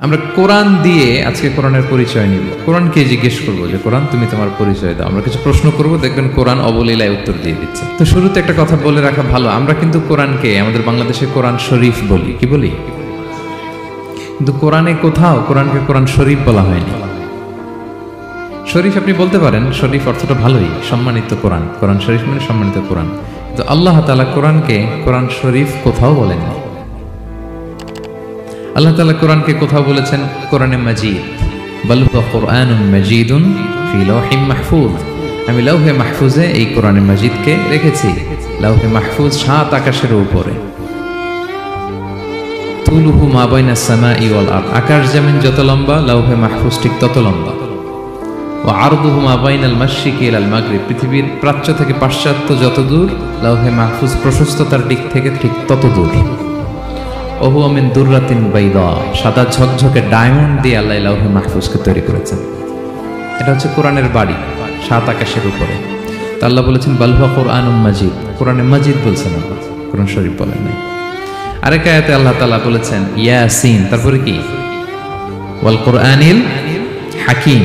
আমরা কোরআন দিয়ে আজকে কোরআনের পরিচয় নিব। কোরআনকে জিজ্ঞেস করবো যে কোরআন তুমি তোমার পরিচয় দাও। আমরা কিছু প্রশ্ন করব, দেখবেন কোরআন অবলীলায় উত্তর দিয়ে দিচ্ছে। তো শুরুতে একটা কথা বলে রাখা ভালো, আমরা কিন্তু কোরআনকে আমাদের বাংলাদেশে কোরআন শরীফ বলি। কি বলি? কিন্তু কোরআনে কোথাও কোরআনকে কোরআন শরীফ বলা হয়নি। শরীফ আপনি বলতে পারেন, শরীফ অর্থটা ভালোই, সম্মানিত কোরআন। কোরআন শরীফ মানে সম্মানিত কোরআন। তো আল্লাহ তাআলা কোরআনকে কোরআন শরীফ কোথাও বলেননি। আল্লাহ তাআলা কোরআনকে কোথাও বলেছেন কোরআনে মাজিদ, বাল হুয়া কুরআনুন মাজিদুন ফি লাওহিম মাহফুজ। আমি লাওহে মাহফুজে এই কোরআনে মাজিদকে রেখেছি। লাওহে মাহফুজ 7 আকাশের উপরে। তুলুহু মা বাইনাস সামাই ওয়াল আরদ, আকাশ জমিন যত লম্বা লাওহে মাহফুজ ঠিক তত লম্বা। ওয়া আরদুহু মা বাইনাল মাশরিকি ইলাল মাগরিব, পৃথিবীর প্রাচ্য থেকে পাশ্চাত্য যত দূর, লাওহে মাহফুজ প্রশস্ততার দিক থেকে ঠিক তত দূর। ওহু মিন দুররাতিন বাইদা, সাদা ঝকঝকে ডায়মন্ড দিয়ে আল্লাহ লাওহে মাহফুজকে তৈরি করেছেন। এটা হচ্ছে কোরআনের বাড়ি 7 আকাশের উপরে। তা আল্লাহ বলেছেন বাল হুয়া কুরআনুম মাজিদ, কোরআনে মাজিদ বলছেন আল্লাহ, কোরআন শরীফ বলেন নাই। আরেক আয়াতে আল্লাহ তাআলা বলেছেন ইয়াসিন, তারপরে কি ওয়াল কুরআনিল হাকিম।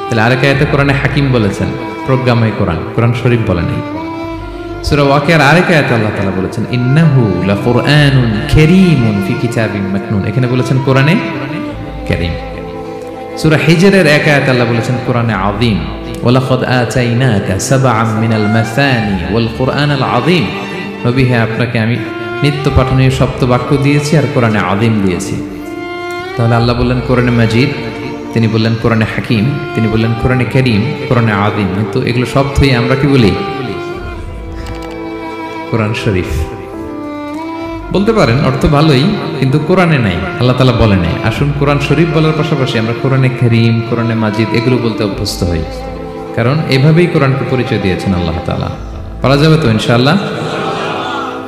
তাহলে আরেক আয়াতে কোরআনে হাকিম বলেছেন, প্রজ্ঞাময় কোরআন, কোরআন শরীফ বলেন নাই। সূরা ওয়াকিয়ার আরেক আয়াতে আল্লাহ তাআলা বলেছেন ইন্নাহু লাকুরআনুন কারীমুন ফি কিতাবিম মাকনুন, এখানে বলেছেন কোরআনে কারীম। সূরা হিজরের এক আয়াতে আল্লাহ বলেছেন কোরআনে আযীম, ওয়ালাকাদ আতাইনাকা সাবআম মিনাল মাসানি ওয়াল কুরআনাল আযীম। নবী হে, আপনাকে আমি নিত্য পাঠনীয় সপ্তবাক্য দিয়েছি আর কোরআনে আযীম দিয়েছি। তাহলে আল্লাহ বললেন কোরআনে মাজিদ, তিনি বললেন কোরআনে হাকিম, তিনি বললেন কোরআনে কারীম, কোরআনে আযীম। কিন্তু এগুলো সব থেকে আমরা কি বলি? কোরআন শরীফ বলতে পারেন, অর্থ ভালোই, কিন্তু কোরআনে নাই, আল্লাহ তাআলা বলে নাই। আসুন কোরআন শরীফ বলার পাশাপাশি আমরা কোরআনে কারীম, কোরআনে মাজিদ এগুলো বলতে অভ্যস্ত হই, কারণ এভাবেই কোরআনকে পরিচয় দিয়েছেন আল্লাহ তাআলা। পারা যাবে তো ইনশাআল্লাহ?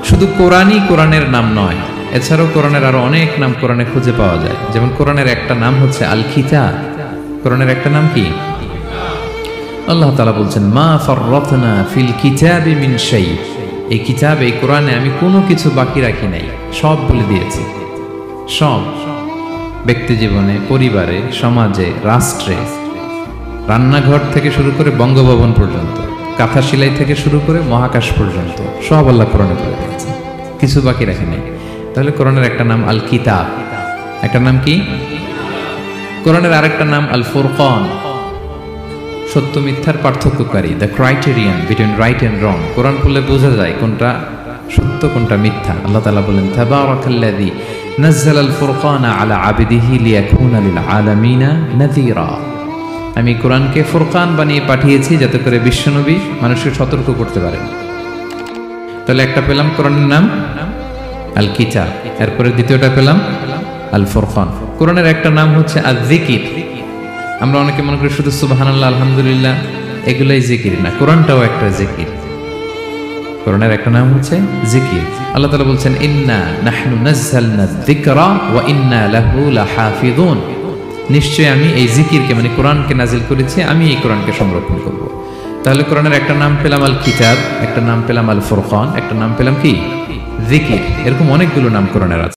শুধু কোরআনই কোরআনের নাম নয়, এছাড়াও কোরআনের আরো অনেক নাম কোরআনে খুঁজে পাওয়া যায়। যেমন কোরআনের একটা নাম হচ্ছে আল কিতাব। কোরআনের একটা নাম কি? আল্লাহ তাআলা বলছেন মা ফাররাতনা ফিল কিতাবি মিন শাই, এই কিতাব, এই কোরআনে আমি কোনো কিছু বাকি রাখি নাই, সব বলে দিয়েছি। সব, ব্যক্তি জীবনে, পরিবারে, সমাজে, রাষ্ট্রে, রান্নাঘর থেকে শুরু করে বঙ্গভবন পর্যন্ত, কাঁথা সেলাই থেকে শুরু করে মহাকাশ পর্যন্ত সব আল্লাহ কোরআনে বলে দিয়েছে, কিছু বাকি রাখি নাই। তাহলে কোরআনের একটা নাম আল কিতাব, একটা নাম কি? কোরআনের আরেকটা নাম আল ফুরকান, সত্য মিথ্যার পার্থক্যকারী, the criterion between right and wrong. কোরআন পড়লে বোঝা যায় কোনটা সত্য কোনটা মিথ্যা। আল্লাহ তাআলা বলেন তাবারাকাল্লাযী নাযালাল ফুরকানা আলা আবদিহি লিয়াকুনা লিল আলামিনা নাযীরা। আমি কোরআনকে ফুরকান বানিয়ে পাঠিয়েছি যাতে করে বিশ্বনবী মানুষকে সতর্ক করতে পারেন। তাহলে একটা পেলাম কোরআনের নাম আল কিতাব, এরপরে দ্বিতীয়টা পেলাম আল ফুরকান। কোরআনের একটা নাম হচ্ছে আয-যিকির। আমরা অনেকে মনে করি শুধু সুবহানাল্লাহ, আলহামদুলিল্লাহ এগুলাই জিকির, না, কোরআনটাও একটা জিকির। কোরআনের একটা নাম হচ্ছে জিকির। আল্লাহ তাআলা বলছেন ইন্না নাহনু নাযালনা যিকরা ওয়া ইন্না লাহু লাহাফিযুন, নিশ্চয়ই আমি এই জিকিরকে মানে কোরআনকে নাজিল করেছি, আমি এই কোরআনকে সংরক্ষণ করব। তাহলে কোরআনের একটা নাম পেলাম আল কিতাব, একটা নাম পেলাম আল ফুরকান, একটা নাম পেলাম কি? জিকির। এরকম অনেকগুলো নাম কোরআনের আছে।